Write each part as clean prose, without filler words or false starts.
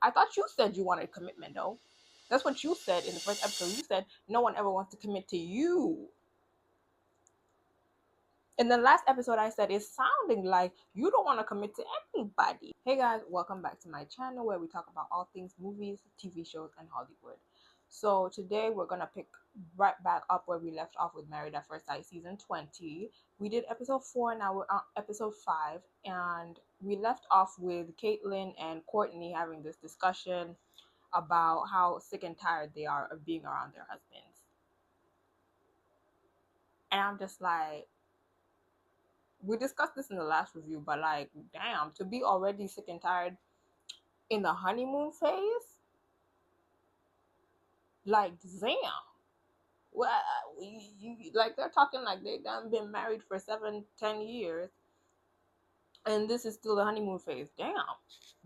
I thought you said you wanted commitment, though. That's what you said in the first episode. You said no one ever wants to commit to you. In the last episode, I said it's sounding like you don't want to commit to anybody. Hey guys, welcome back to my channel where we talk about all things movies, TV shows, and Hollywood. So today we're gonna pick right back up where we left off with Married at First Sight season 20. We did episode 4, now we're on episode 5, and we left off with Caitlyn and Courtney having this discussion about how sick and tired they are of being around their husbands. And I'm just like, we discussed this in the last review, but like, damn, to be already sick and tired in the honeymoon phase, like, damn. Well, like they're talking like they done been married for 7, 10 years, and this is still the honeymoon phase. Damn.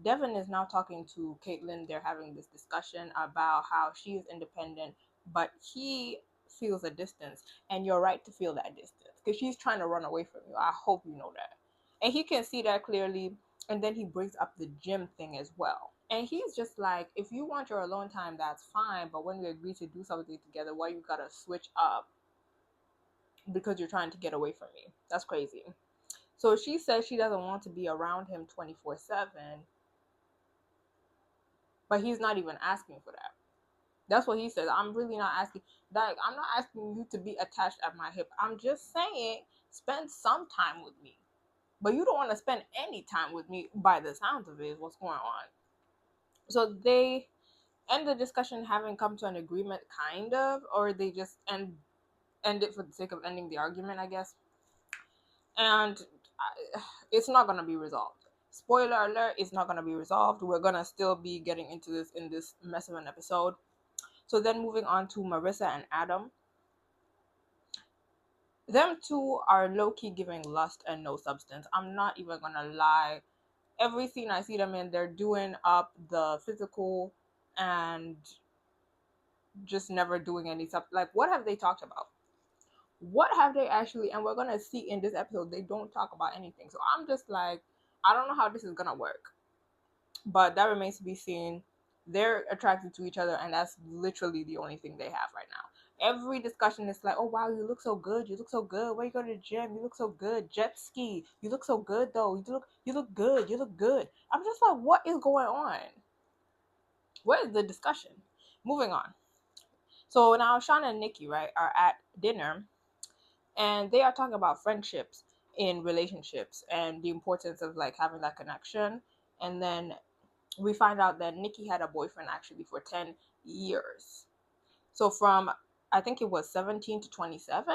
Devin is now talking to Caitlyn. They're having this discussion about how she is independent, but he feels a distance, and you're right to feel that distance because she's trying to run away from you. I hope you know that, and he can see that clearly. And then he brings up the gym thing as well, and he's just like, if you want your alone time, that's fine, but when we agree to do something together, why you gotta switch up because you're trying to get away from me? That's crazy. So she says she doesn't want to be around him 24/7, but he's not even asking for that. That's what he says. I'm really not asking that. I'm not asking you to be attached at my hip. I'm just saying spend some time with me. But you don't want to spend any time with me by the sounds of it, is what's going on. So they end the discussion having come to an agreement, kind of, or they just end it for the sake of ending the argument, I guess. And it's not going to be resolved. Spoiler alert, it's not going to be resolved. We're going to still be getting into this in this mess of an episode. So then moving on to Marissa and Adam. Them two are low-key giving lust and no substance. I'm not even going to lie. Every scene I see them in, they're doing up the physical and just never doing any stuff. Like, what have they talked about? What have they actually, and we're going to see in this episode, they don't talk about anything. So I'm just like, I don't know how this is going to work. But that remains to be seen. They're attracted to each other, and that's literally the only thing they have right now. Every discussion is like, oh wow, you look so good, you look so good, where you go to the gym, you look so good, jet ski, you look so good though, you look good, you look good. I'm just like, what is going on? Where is the discussion? Moving on. So now Sean and Nikki, right, are at dinner, and they are talking about friendships in relationships and the importance of like having that connection. And then we find out that Nikki had a boyfriend actually for 10 years. So from, I think it was 17 to 27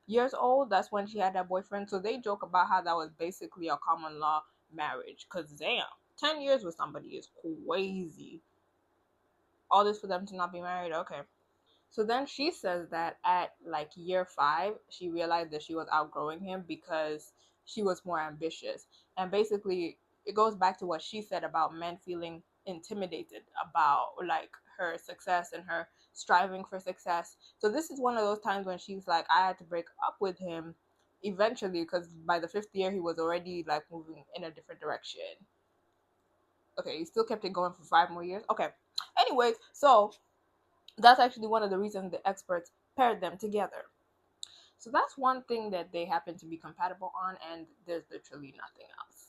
years old, that's when she had that boyfriend. So they joke about how that was basically a common law marriage. Because damn, 10 years with somebody is crazy. All this for them to not be married? Okay. So then she says that at like year 5, she realized that she was outgrowing him because she was more ambitious. And basically, it goes back to what she said about men feeling intimidated about like her success and her striving for success. So this is one of those times when she's like, I had to break up with him eventually because by the 5th year, he was already like moving in a different direction. Okay, he still kept it going for 5 more years. Okay. Anyways, so that's actually one of the reasons the experts paired them together. So that's one thing that they happen to be compatible on, and there's literally nothing else.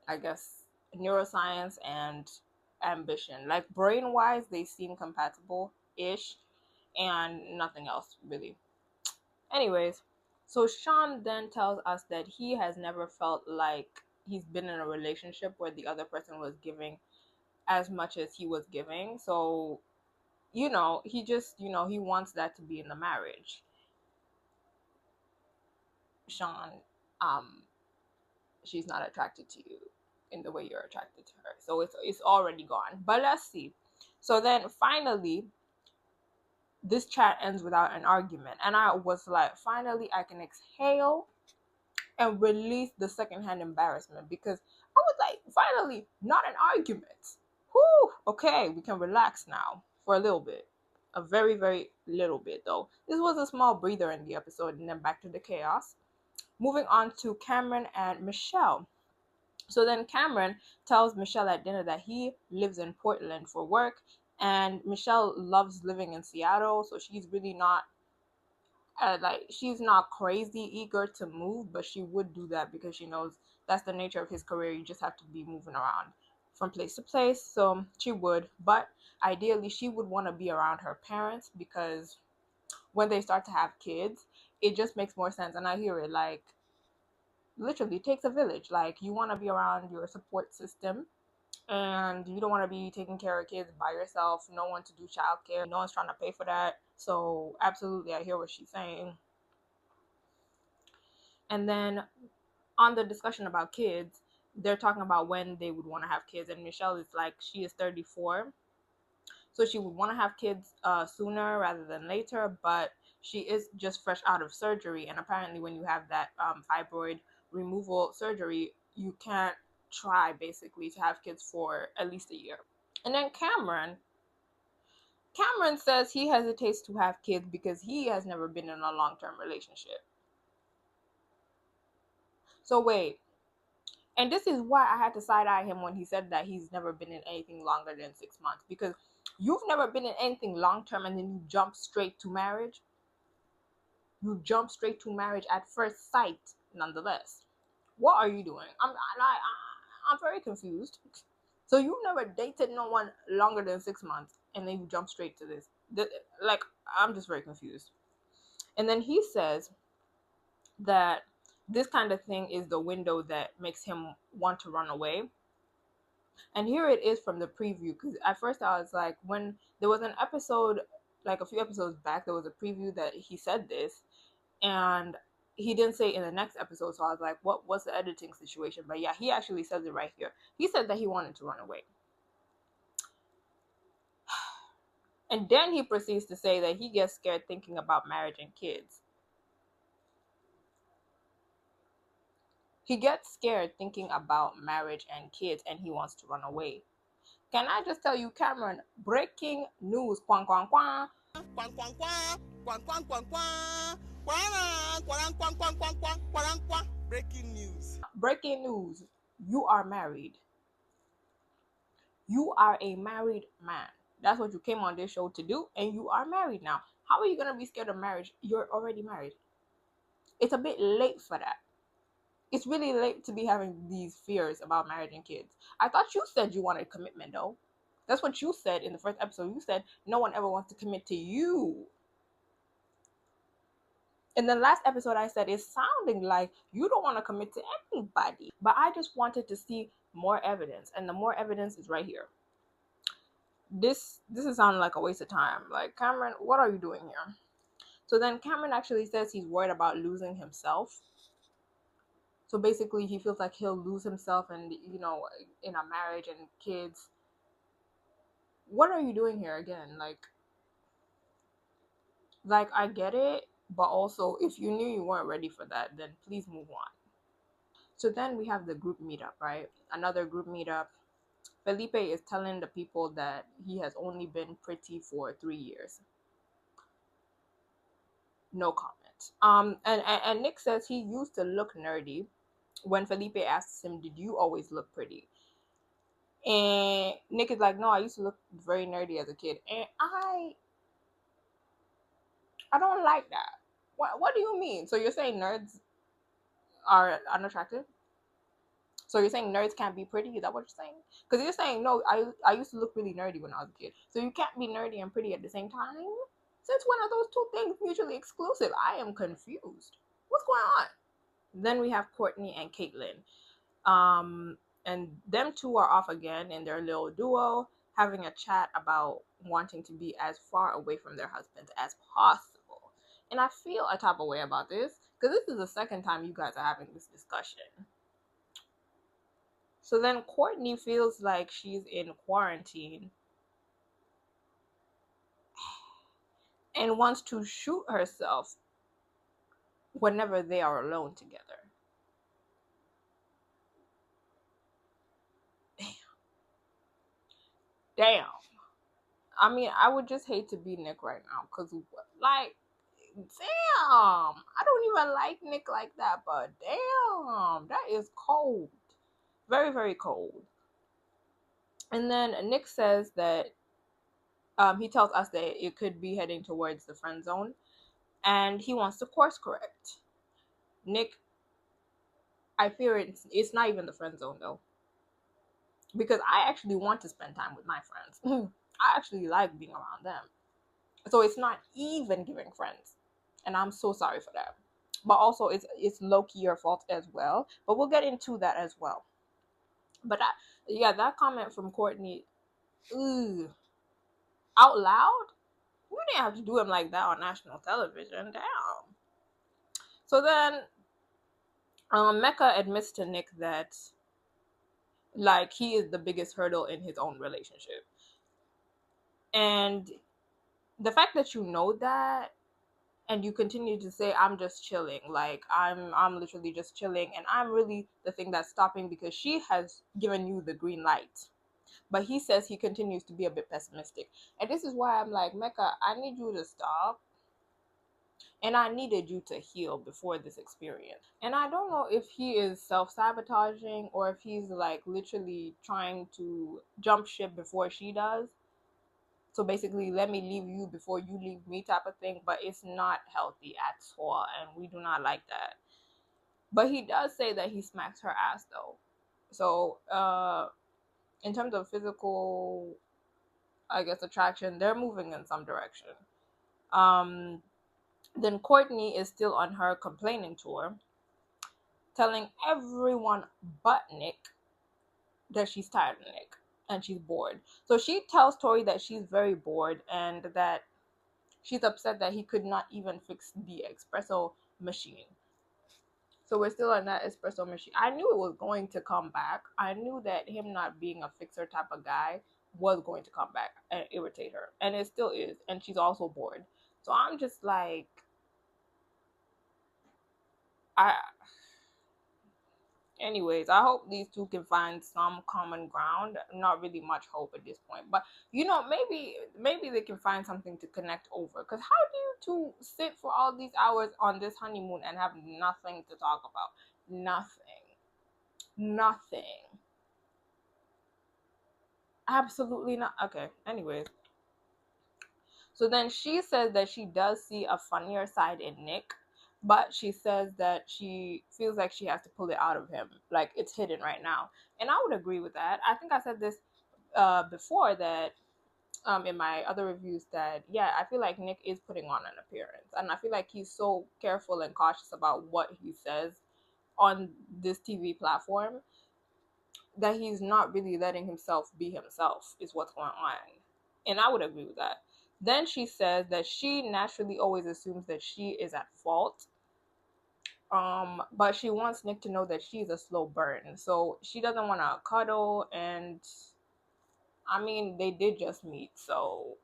I guess neuroscience and ambition, like brain wise, they seem compatible ish, and nothing else really. Anyways, so Sean then tells us that he has never felt like he's been in a relationship where the other person was giving as much as he was giving. So he just, he wants that to be in the marriage. Sean, um, she's not attracted to you in the way you're attracted to her. So it's already gone. But let's see. So then finally, this chat ends without an argument. And I was like, finally, I can exhale and release the secondhand embarrassment because I was like, finally, not an argument. Whew, okay, we can relax now for a little bit. A very, very little bit, though. This was a small breather in the episode, and then back to the chaos. Moving on to Cameron and Michelle. So then Cameron tells Michelle at dinner that he lives in Portland for work, and Michelle loves living in Seattle, so she's really not like she's not crazy eager to move, but she would do that because she knows that's the nature of his career. You just have to be moving around from place to place. So she would, but ideally she would want to be around her parents because when they start to have kids, it just makes more sense. And I hear it like literally it takes a village. Like you want to be around your support system and you don't want to be taking care of kids by yourself, no one to do childcare, no one's trying to pay for that. So absolutely I hear what she's saying. And then on the discussion about kids, they're talking about when they would want to have kids, and Michelle is like she is 34, so she would want to have kids sooner rather than later, but she is just fresh out of surgery, and apparently when you have that fibroid removal surgery, you can't try basically to have kids for at least a year. And then Cameron says he hesitates to have kids because he has never been in a long-term relationship. So wait, and this is why I had to side eye him when he said that he's never been in anything longer than 6 months, because you've never been in anything long term and then you jump straight to marriage. You jump straight to marriage at first sight, nonetheless. What are you doing? I'm very confused. So you've never dated no one longer than 6 months and then you jump straight to this. Like, I'm just very confused. And then he says that this kind of thing is the window that makes him want to run away. And here it is from the preview, because at first I was like, when there was an episode, like a few episodes back, there was a preview that he said this, and he didn't say it in the next episode. So I was like, what was the editing situation? But yeah, he actually says it right here. He said that he wanted to run away. And then he proceeds to say that he gets scared thinking about marriage and kids. He gets scared thinking about marriage and kids and he wants to run away. Can I just tell you, Cameron, breaking news, quang, quang, quang. Quang, quang, quang, quang, quang, quang, quang, quang, quang, quang, quang, quang, quang, quang, quang. Breaking news. Breaking news. You are married. You are a married man. That's what you came on this show to do, and you are married now. How are you going to be scared of marriage? You're already married. It's a bit late for that. It's really late to be having these fears about marriage and kids. I thought you said you wanted commitment, though. That's what you said in the first episode. You said no one ever wants to commit to you. In the last episode, I said it's sounding like you don't want to commit to anybody. But I just wanted to see more evidence, and the more evidence is right here. This is sounding like a waste of time. Like, Cameron, what are you doing here? So then Cameron actually says he's worried about losing himself. So basically, he feels like he'll lose himself, and in a marriage and kids. What are you doing here again? Like I get it, but also if you knew you weren't ready for that, then please move on. So then we have the group meetup, right? Another group meetup. Felipe is telling the people that he has only been pretty for 3 years. No comment. And Nick says he used to look nerdy. When Felipe asks him, "Did you always look pretty?" And Nick is like, "No, I used to look very nerdy as a kid." And I don't like that. What do you mean? So you're saying nerds are unattractive? So you're saying nerds can't be pretty? Is that what you're saying? Because you're saying no. I used to look really nerdy when I was a kid. So you can't be nerdy and pretty at the same time. Since when are those two things mutually exclusive? I am confused. What's going on? Then we have Courtney and Caitlyn. And them two are off again in their little duo, having a chat about wanting to be as far away from their husbands as possible. And I feel a type of way about this because this is the second time you guys are having this discussion. So then Courtney feels like she's in quarantine and wants to shoot herself whenever they are alone together. Damn. I mean, I would just hate to be Nick right now because, like, damn. I don't even like Nick like that, but damn, that is cold. Very, very cold. And then Nick says that he tells us that it could be heading towards the friend zone, and he wants to course correct. Nick, I fear it's not even the friend zone though, because I actually want to spend time with my friends. I actually like being around them. So it's not even giving friends. And I'm so sorry for that. But also it's low key your fault as well. But we'll get into that as well. But yeah, that comment from Courtney, ooh, out loud? You didn't have to do him like that on national television. Damn. So then Mecca admits to Nick that like he is the biggest hurdle in his own relationship. And the fact that you know that and you continue to say I'm just chilling, like I'm literally just chilling, and I'm really the thing that's stopping because she has given you the green light. But he says he continues to be a bit pessimistic, and this is why I'm like, Mecca, I need you to stop, and I needed you to heal before this experience. And I don't know if he is self-sabotaging or if he's like literally trying to jump ship before she does, so basically let me leave you before you leave me type of thing. But it's not healthy at all, and we do not like that. But he does say that he smacks her ass though. So in terms of physical, I guess, attraction, they're moving in some direction. um then Courtney is still on her complaining tour, telling everyone but Nick that she's tired of Nick and she's bored. So she tells Tori that she's very bored and that she's upset that he could not even fix the espresso machine. So we're still on that espresso machine. I knew it was going to come back. I knew that him not being a fixer type of guy was going to come back and irritate her. And it still is. And she's also bored. So I'm just like, I anyways, I hope these two can find some common ground. Not really much hope at this point, but maybe they can find something to connect over. Because how do you two sit for all these hours on this honeymoon and have nothing to talk about? Nothing. Absolutely not. Okay, anyways, so then she says that she does see a funnier side in Nick, but she says that she feels like she has to pull it out of him, like it's hidden right now. And I would agree with that. I think I said this before, that in my other reviews, that yeah, I feel like Nick is putting on an appearance, and I feel like he's so careful and cautious about what he says on this TV platform that he's not really letting himself be himself, is what's going on. And I would agree with that. Then she says that she naturally always assumes that she is at fault. But she wants Nick to know that she's a slow burn. So she doesn't want to cuddle, and I mean they did just meet, so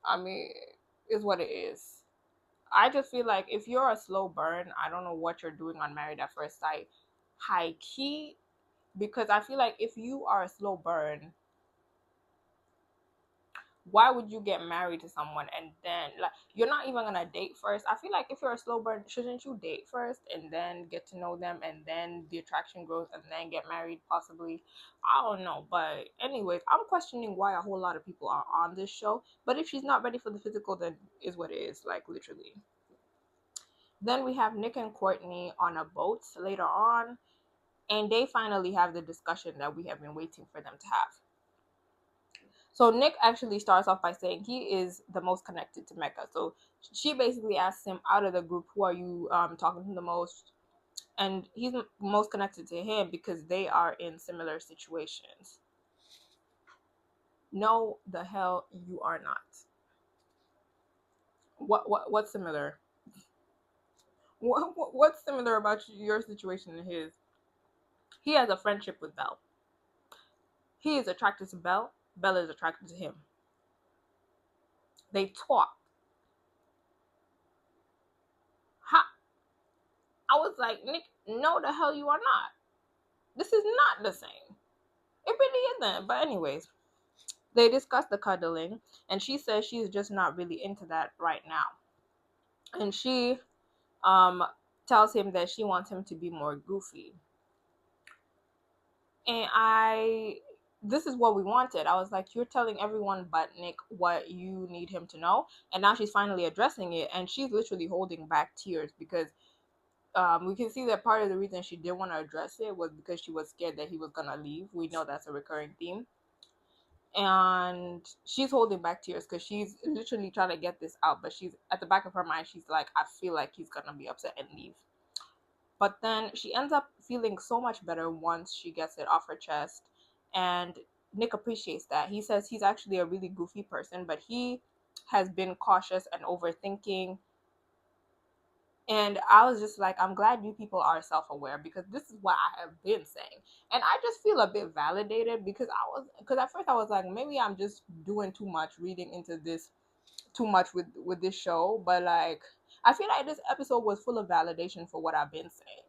I mean is what it is. I just feel like if you're a slow burn, I don't know what you're doing on Married at First Sight. High key, because I feel like if you are a slow burn, why would you get married to someone and then like you're not even gonna date first? I feel like if you're a slow burn, shouldn't you date first and then get to know them and then the attraction grows and then get married possibly? I don't know. But anyways, I'm questioning why a whole lot of people are on this show. But if she's not ready for the physical, then is what it is, like literally. Then we have Nick and Courtney on a boat later on, and they finally have the discussion that we have been waiting for them to have. So Nick actually starts off by saying he is the most connected to Mecca. So she basically asks him, out of the group, who are you talking to the most? And he's most connected to him because they are in similar situations. No, the hell you are not. What's similar? What's similar about your situation and his? He has a friendship with Belle. He is attracted to Belle. Belle is attracted to him. They talk. Ha! I was like, Nick, no, the hell you are not. This is not the same. It really isn't. But anyways, they discuss the cuddling, and she says she's just not really into that right now. And she um tells him that she wants him to be more goofy. And this is what we wanted. I was like, you're telling everyone but Nick what you need him to know. And now she's finally addressing it. And she's literally holding back tears because we can see that part of the reason she didn't want to address it was because she was scared that he was going to leave. We know that's a recurring theme. And she's holding back tears because she's literally trying to get this out. But she's at the back of her mind, she's like, I feel like he's going to be upset and leave. But then she ends up feeling so much better once she gets it off her chest. And Nick appreciates that. He says he's actually a really goofy person, but he has been cautious and overthinking. And I was just like, I'm glad you people are self aware because this is what I have been saying. And I just feel a bit validated because because at first I was like, maybe I'm just doing too much reading into this too much with this show. But like, I feel like this episode was full of validation for what I've been saying.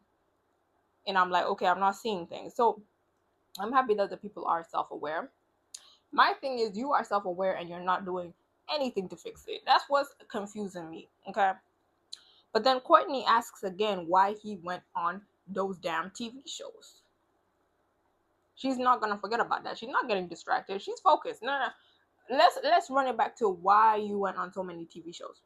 And I'm like, okay, I'm not seeing things. So I'm happy that the people are self aware. My thing is, you are self aware and you're not doing anything to fix it. That's what's confusing me. Okay. But then Courtney asks again why he went on those damn TV shows. She's not gonna forget about that. She's not getting distracted. She's focused. No, no. Let's run it back to why you went on so many TV shows.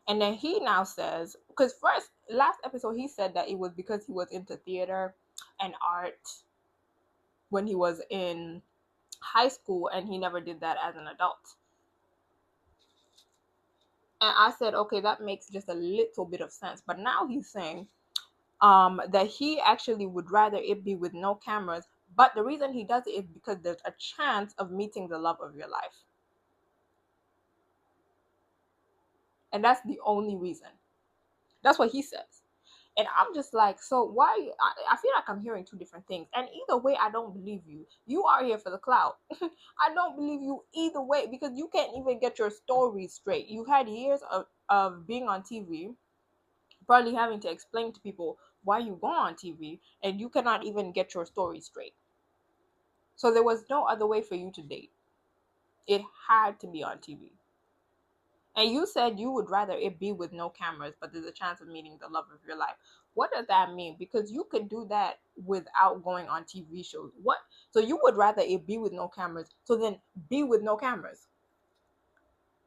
And then he now says, because first last episode he said that it was because he was into theater and art when he was in high school and he never did that as an adult. And I said, okay, that makes just a little bit of sense. But now he's saying that he actually would rather it be with no cameras. But the reason he does it is because there's a chance of meeting the love of your life. And that's the only reason. That's what he says. And I'm just like, so why? I feel like I'm hearing two different things. And either way, I don't believe you. You are here for the clout. I don't believe you either way because you can't even get your story straight. You've had years of being on TV, probably having to explain to people why you go on TV, and you cannot even get your story straight. So there was no other way for you to date. It had to be on TV. And you said you would rather it be with no cameras, but there's a chance of meeting the love of your life. What does that mean? Because you could do that without going on TV shows. What? So you would rather it be with no cameras. So then be with no cameras.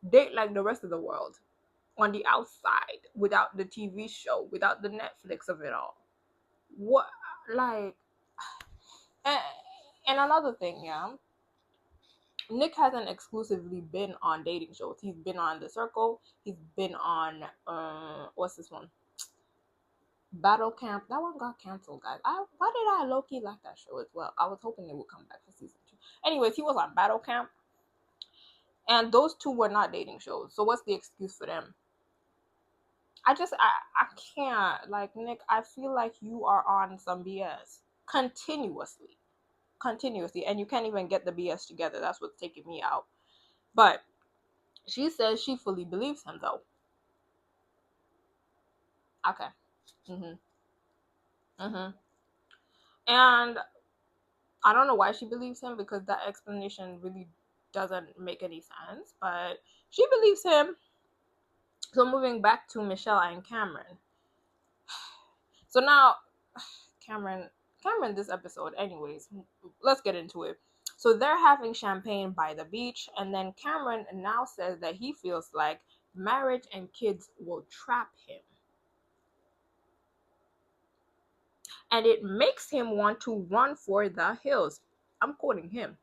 Date like the rest of the world on the outside without the TV show, without the Netflix of it all. What? Like, and, and another thing, yeah. Nick hasn't exclusively been on dating shows. He's been on The Circle. He's been on what's this one? Battle Camp. That one got canceled, guys. Why did I low key like that show as well? I was hoping it would come back for season 2. Anyways, he was on Battle Camp, and those two were not dating shows. So what's the excuse for them? I can't, like, Nick. I feel like you are on some BS continuously, and you can't even get the BS together. That's what's taking me out. But she says she fully believes him though. Okay. Mhm. Mhm. And I don't know why she believes him because that explanation really doesn't make any sense, but she believes him. So moving back to Michelle and Cameron. So now Cameron this episode anyways, let's get into it. So they're having champagne by the beach and then Cameron now says that he feels like marriage and kids will trap him. And it makes him want to run for the hills. I'm quoting him.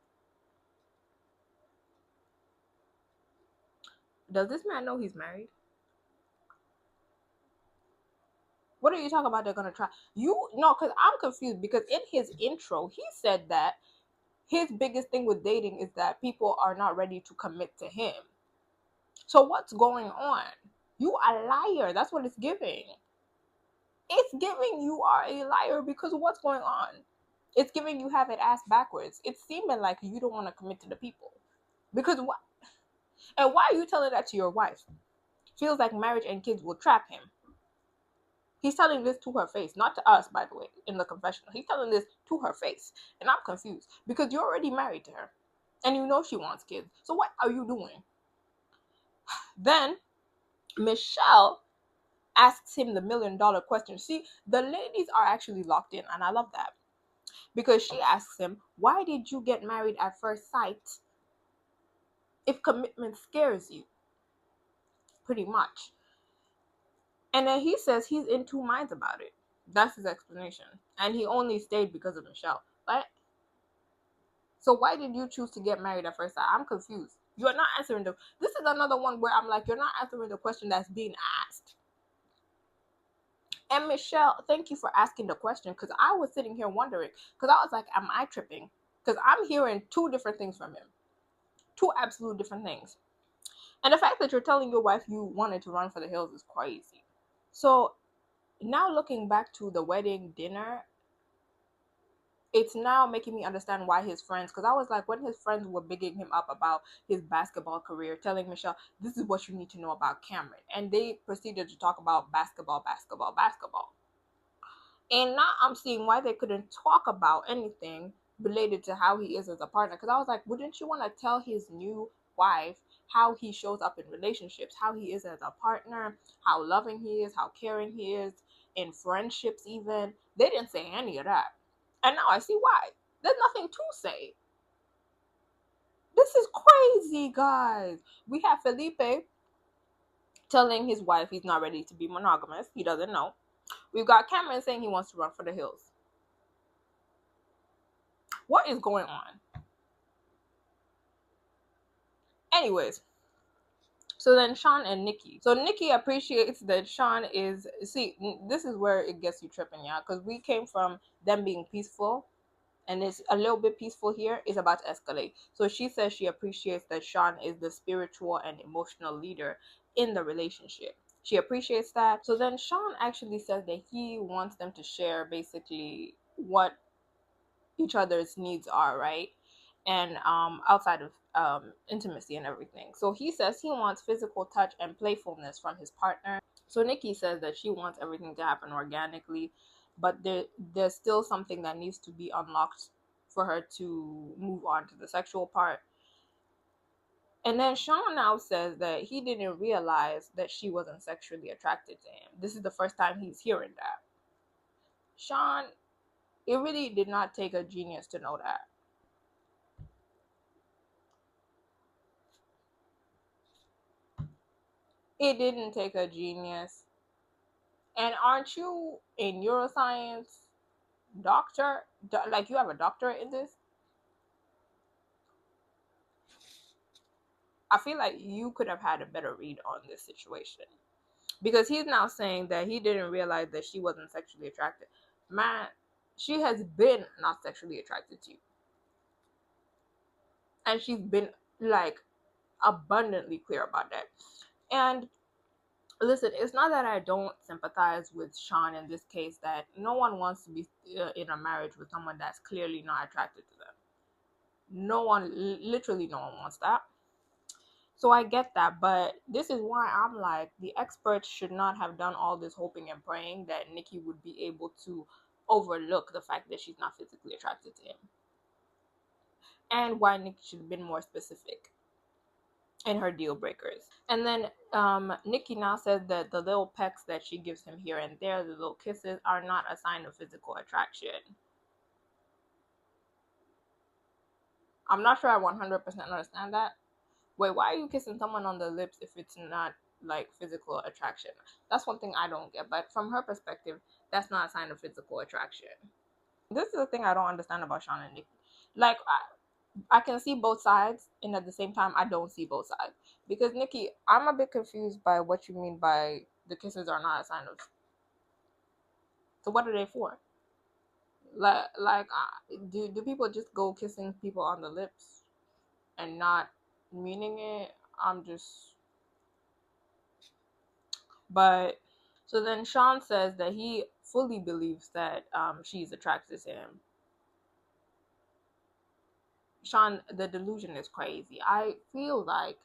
Does this man know he's married? What are you talking about? They're gonna try you? No, because I'm confused. Because in his intro, he said that his biggest thing with dating is that people are not ready to commit to him. So what's going on? You a liar. That's what it's giving. It's giving you are a liar because what's going on? It's giving you have it ass backwards. It's seeming like you don't want to commit to the people. Because what? And why are you telling that to your wife? Feels like marriage and kids will trap him. He's telling this to her face, not to us, by the way, in the confessional. He's telling this to her face. And I'm confused because you're already married to her and you know she wants kids. So what are you doing? Then Michelle asks him the $1 million question. See, the ladies are actually locked in, and I love that. because she asks him, why did you get married at first sight if commitment scares you? Pretty much. And then he says he's in two minds about it. That's his explanation. And he only stayed because of Michelle. But so why did you choose to get married at first sight? I'm confused. You're not answering the. This is another one where I'm like, you're not answering the question that's being asked. And Michelle, thank you for asking the question, because I was sitting here wondering, because I was like, am I tripping? Because I'm hearing two different things from him, two absolute different things. And the fact that you're telling your wife you wanted to run for the hills is crazy. So now looking back to the wedding dinner, it's now making me understand why his friends, because I was like, when his friends were bigging him up about his basketball career, telling Michelle, this is what you need to know about Cameron. And they proceeded to talk about basketball, basketball, basketball. And now I'm seeing why they couldn't talk about anything related to how he is as a partner. Because I was like, wouldn't you want to tell his new wife how he shows up in relationships, how he is as a partner, how loving he is, how caring he is, in friendships, even? They didn't say any of that. And now I see why. There's nothing to say. This is crazy, guys. We have Felipe telling his wife he's not ready to be monogamous. He doesn't know. We've got Cameron saying he wants to run for the hills. What is going on? Anyways, so then Sean and Nikki. So Nikki appreciates that Sean is, see, this is where it gets you tripping, yeah? Because we came from them being peaceful, and it's a little bit peaceful here, is about to escalate. So she says she appreciates that Sean is the spiritual and emotional leader in the relationship. She appreciates that. So then Sean actually says that he wants them to share basically what each other's needs are, right? And outside of intimacy and everything. So he says he wants physical touch and playfulness from his partner. So Nikki says that she wants everything to happen organically, but there's still something that needs to be unlocked for her to move on to the sexual part. And then Sean now says that he didn't realize that she wasn't sexually attracted to him. This is the first time he's hearing that. Sean, it really did not take a genius to know that. It didn't take a genius. And aren't you a neuroscience doctor? Like, you have a doctorate in this? I feel like you could have had a better read on this situation. Because he's now saying that he didn't realize that she wasn't sexually attracted. Man, she has been not sexually attracted to you. And she's been, like, abundantly clear about that. And listen, it's not that I don't sympathize with Sean in this case, that no one wants to be in a marriage with someone that's clearly not attracted to them. No one, literally no one wants that. So I get that, but this is why I'm like, the experts should not have done all this hoping and praying that Nikki would be able to overlook the fact that she's not physically attracted to him. And why Nikki should have been more specific in her deal breakers. And then Nikki now says that the little pecks that she gives him here and there, the little kisses, are not a sign of physical attraction. I'm not sure I 100% understand that. Wait, why are you kissing someone on the lips if it's not like physical attraction? That's one thing I don't get. But from her perspective, that's not a sign of physical attraction. This is the thing I don't understand about Sean and Nikki. Like, I can see both sides, and at the same time, I don't see both sides. Because Nikki, I'm a bit confused by what you mean by the kisses are not a sign of. So what are they for? Do people just go kissing people on the lips and not meaning it? I'm just, but so then Sean says that he fully believes that she's attracted to him. Sean, the delusion is crazy. I feel like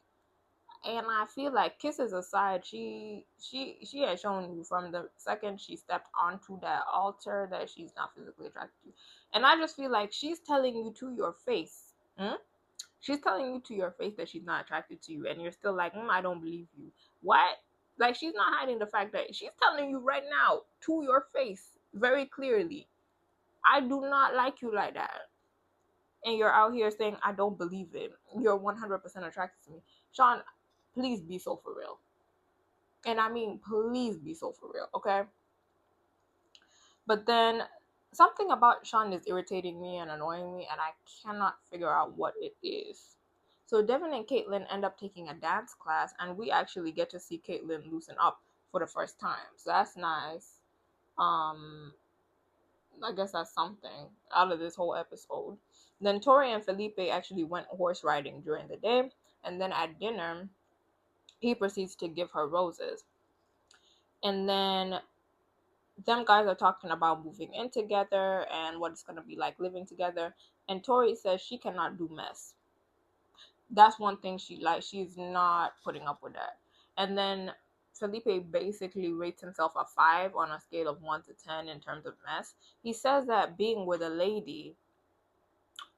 kisses aside, she has shown you from the second she stepped onto that altar that she's not physically attracted to you. And I just feel like she's telling you to your face. She's telling you to your face that she's not attracted to you, and you're still like, I don't believe you. What? Like, she's not hiding the fact that she's telling you right now to your face very clearly, I do not like you like that. And you're out here saying, I don't believe it. You're 100% attracted to me. Sean, please be so for real. And I mean, please be so for real, okay? But then something about Sean is irritating me and annoying me, and I cannot figure out what it is. So Devin and Caitlin end up taking a dance class, and we actually get to see Caitlin loosen up for the first time. So that's nice. Um, I guess that's something out of this whole episode. Then Tori and Felipe actually went horse riding during the day, and then at dinner, he proceeds to give her roses. And then them guys are talking about moving in together and what it's going to be like living together. And Tori says she cannot do mess. That's one thing she likes. She's not putting up with that. And then Felipe basically rates himself a 5 on a scale of 1 to 10 in terms of mess. He says that being with a lady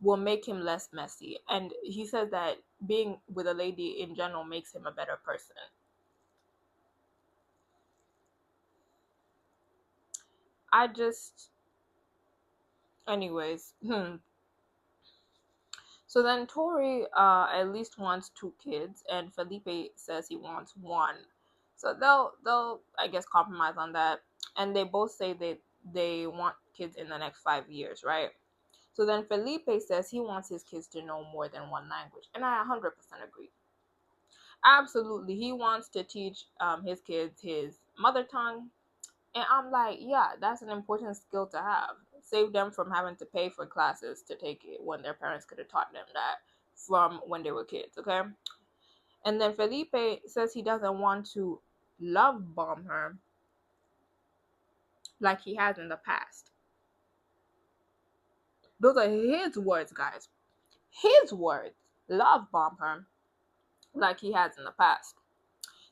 will make him less messy. And he says that being with a lady in general makes him a better person. I just, anyways, So then Tori at least wants 2 kids, and Felipe says he wants one. So they'll I guess compromise on that, and they both say that they want kids in the next 5 years, right? So then Felipe says he wants his kids to know more than one language, and I 100% agree. Absolutely, he wants to teach his kids his mother tongue, and I'm like, yeah, that's an important skill to have. Save them from having to pay for classes to take it when their parents could have taught them that from when they were kids, okay? And then Felipe says he doesn't want to love bomb her like he has in the past. Those are his words, guys. His words. Love bomb her like he has in the past.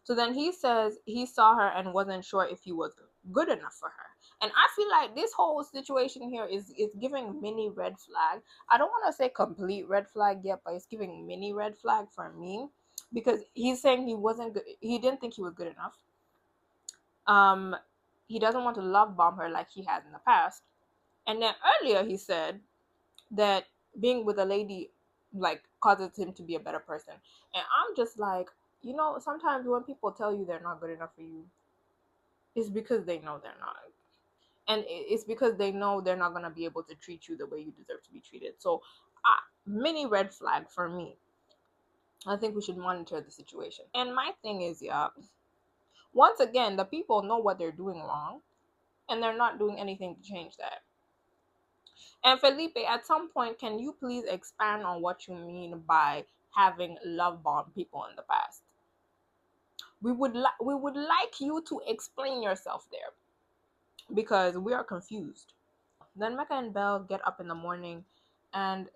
So then he says he saw her and wasn't sure if he was good enough for her. And I feel like this whole situation here is giving mini red flag. I don't want to say complete red flag yet, but it's giving mini red flag for me because he's saying he wasn't good. He didn't think he was good enough. Um, he doesn't want to love bomb her like he has in the past. And then earlier he said that being with a lady like causes him to be a better person. And I'm just like, sometimes when people tell you they're not good enough for you, it's because they know they're not. And it's because they know they're not going to be able to treat you the way you deserve to be treated. So, mini red flag for me. I think we should monitor the situation. And my thing is, yeah, once again, the people know what they're doing wrong and they're not doing anything to change that. And Felipe, at some point, can you please expand on what you mean by having love bomb people in the past? We would like you to explain yourself there because we are confused. Then Mecca and Belle get up in the morning, and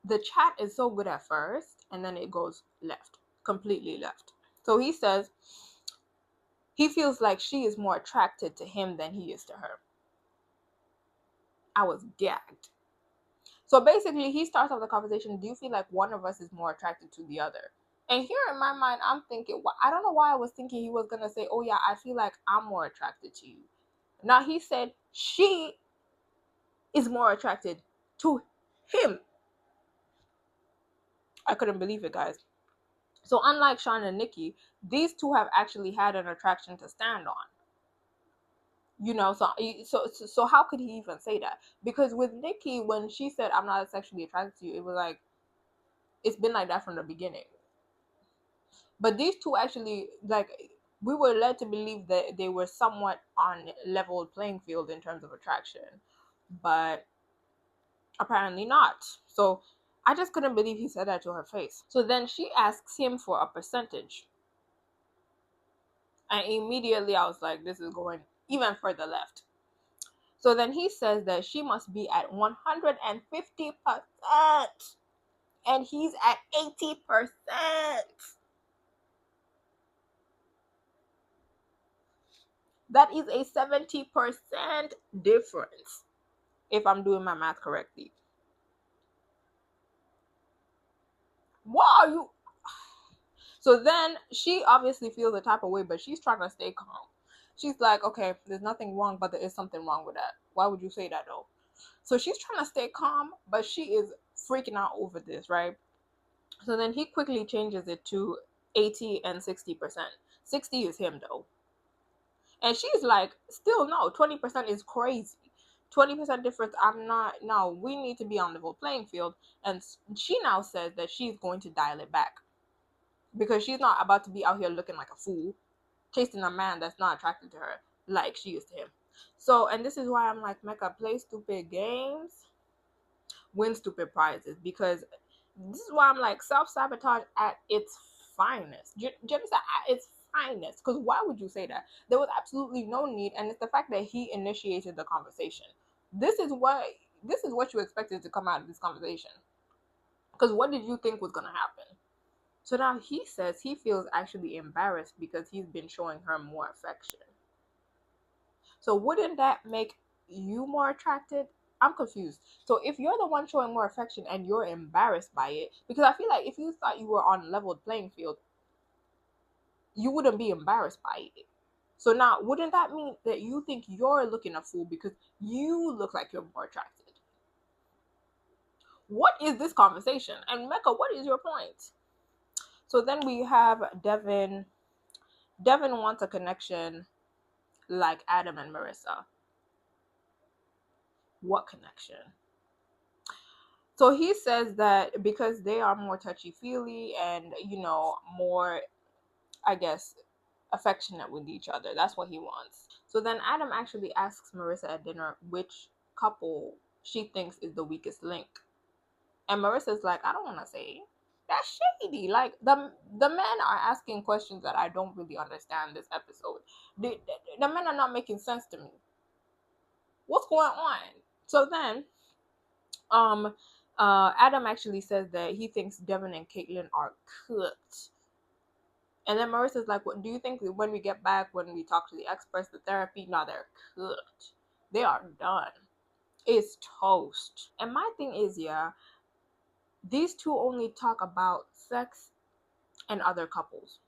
the chat is so good at first, and then it goes left, completely left. So he says he feels like she is more attracted to him than he is to her. I was gagged. So basically, he starts off the conversation. Do you feel like one of us is more attracted to the other? And here in my mind, I'm thinking, I don't know why I was thinking he was going to say, oh, yeah, I feel like I'm more attracted to you. Now, he said she is more attracted to him. I couldn't believe it, guys. So, unlike Sean and Nikki, these two have actually had an attraction to stand on. So how could he even say that? Because with Nikki, when she said, I'm not sexually attracted to you, it was like, it's been like that from the beginning. But these two actually, like, we were led to believe that they were somewhat on level playing field in terms of attraction, but apparently not. So I just couldn't believe he said that to her face. So then she asks him for a percentage, and immediately I was like, this is going even further left. So then he says that she must be at 150%, and he's at 80%. That is a 70% difference, if I'm doing my math correctly. What are you? So then she obviously feels the type of way, but she's trying to stay calm. She's like, okay, there's nothing wrong, but there is something wrong with that. Why would you say that though? So she's trying to stay calm, but she is freaking out over this, right? So then he quickly changes it to 80 and 60%. 60 is him though. And she's like, still no, 20% is crazy. 20% difference, I'm not, no, we need to be on level playing field. And she now says that she's going to dial it back because she's not about to be out here looking like a fool, chasing a man that's not attracted to her like she is to him. So, and this is why I'm like, Mecca, play stupid games, win stupid prizes, because this is why I'm like self-sabotage at its finest. Genocide at its finest. Because why would you say that? There was absolutely no need, and it's the fact that he initiated the conversation. This is what you expected to come out of this conversation. Because what did you think was gonna happen? So now he says he feels actually embarrassed because he's been showing her more affection. So wouldn't that make you more attracted? I'm confused. So if you're the one showing more affection and you're embarrassed by it, because I feel like if you thought you were on leveled playing field, you wouldn't be embarrassed by it. So now wouldn't that mean that you think you're looking a fool because you look like you're more attracted? What is this conversation? And Mecca, what is your point? So then we have Devin. Devin wants a connection like Adam and Marissa. What connection? So he says that because they are more touchy feely and, more, I guess, affectionate with each other. That's what he wants. So then Adam actually asks Marissa at dinner which couple she thinks is the weakest link. And Marissa's like, I don't want to say. That's shady. Like the men are asking questions that I don't really understand this episode. The men are not making sense to me. What's going on? So then Um, Adam actually says that he thinks Devin and Caitlyn are cooked. And then Marissa's like, what do you think when we get back, when we talk to the experts, the therapy? No, they're cooked. They are done. It's toast. And my thing is, yeah, these two only talk about sex and other couples.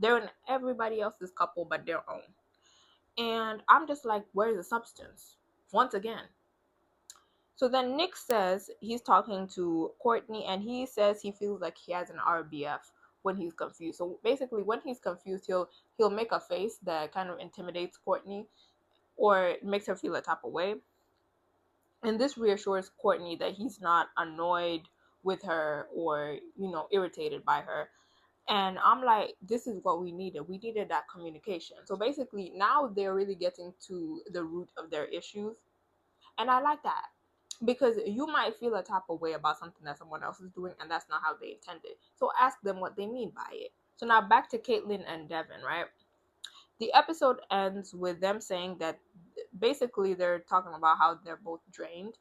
They're in everybody else's couple but their own. And I'm just like, where's the substance? Once again, so then Nick says he's talking to Courtney and he says he feels like he has an RBF when he's confused. So basically when he's confused, he'll make a face that kind of intimidates Courtney or makes her feel a type of way. And this reassures Courtney that he's not annoyed with her or, irritated by her. And I'm like, this is what we needed. We needed that communication. So basically now they're really getting to the root of their issues. And I like that because you might feel a type of way about something that someone else is doing and that's not how they intended. So ask them what they mean by it. So now back to Caitlyn and Devin, right? The episode ends with them saying that basically they're talking about how they're both drained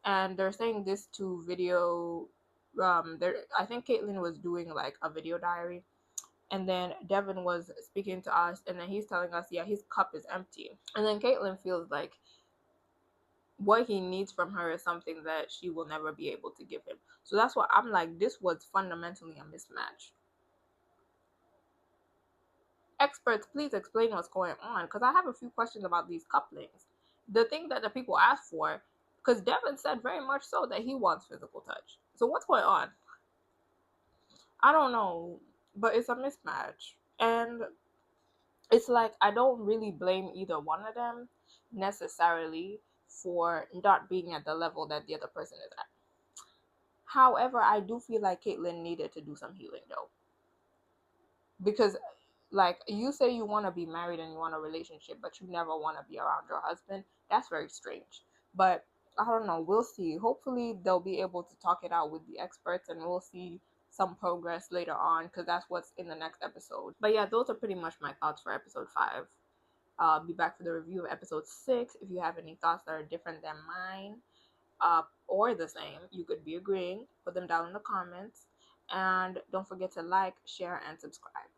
and they're saying this to video. I think Caitlyn was doing like a video diary and then Devin was speaking to us and then he's telling us, yeah, his cup is empty. And then Caitlyn feels like what he needs from her is something that she will never be able to give him. So that's why I'm like, this was fundamentally a mismatch. Experts, please explain what's going on because I have a few questions about these couplings. The thing that the people asked for, because Devin said very much so that he wants physical touch. So what's going on? I don't know, but it's a mismatch. And it's like I don't really blame either one of them necessarily for not being at the level that the other person is at. However, I do feel like Caitlyn needed to do some healing though. Because like you say you want to be married and you want a relationship, but you never want to be around your husband. That's very strange. But I don't know. We'll see. Hopefully they'll be able to talk it out with the experts and we'll see some progress later on because that's what's in the next episode. But yeah, those are pretty much my thoughts for episode 5. I'll be back for the review of episode 6. If you have any thoughts that are different than mine, or the same, you could be agreeing, put them down in the comments, and don't forget to like, share, and subscribe.